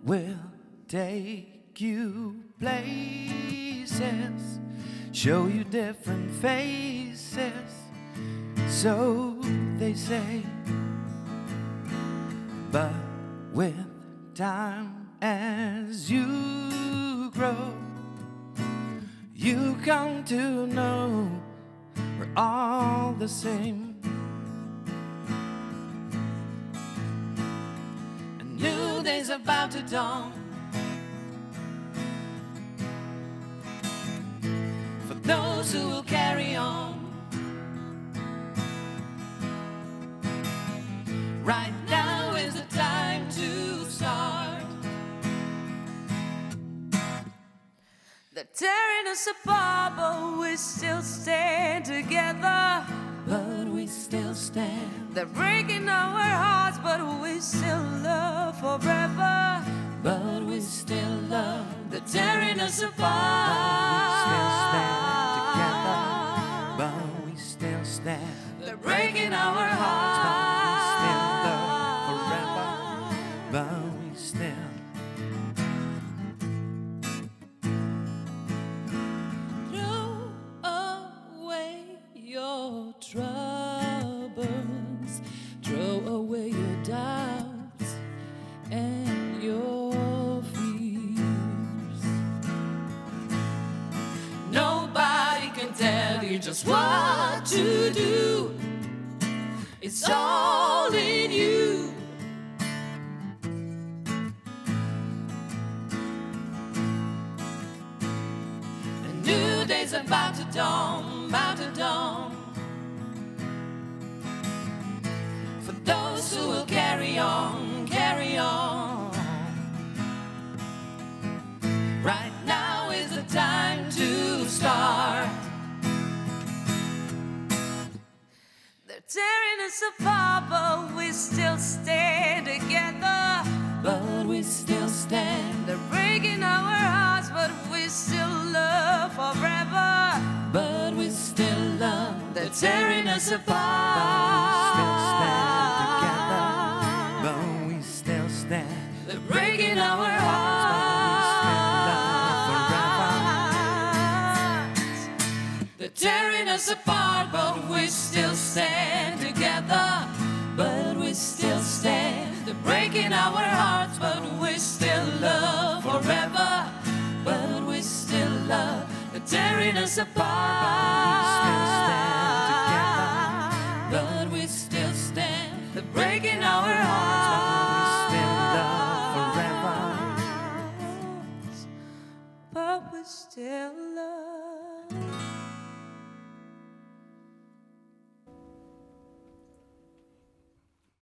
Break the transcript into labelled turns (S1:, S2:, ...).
S1: will take you places, show you different faces, so they say. But with time as you grow, you come to know we're all the same. A new day's about to dawn for those who will carry on. Right now is the time to start.
S2: They're tearing us apart, but we still stand together.
S1: But we still stand.
S2: They're breaking our hearts, but we still love forever.
S1: But we still love.
S2: They're tearing us apart,
S1: but we still stand together. But we still stand.
S2: they're breaking our hearts,
S1: but we still.
S2: throw away your troubles, throw away your doubts and your fears. Nobody can tell you just what to do. It's all in you. A new day's about to dawn, about to dawn. For those who will carry on, carry on. Right now is the time to start. They're tearing us apart, but we still stand together.
S1: But we still stand.
S2: They're breaking our hearts, but we still love forever.
S1: But we still love.
S2: They're tearing us apart,
S1: but we still stand together. But we still stand.
S2: they're breaking our hearts. They're tearing us apart, but we still stand together. But we still stand. They're breaking our hearts, but we still love forever. But we still love. They're tearing us apart, but we still stand. They're breaking our hearts, but we still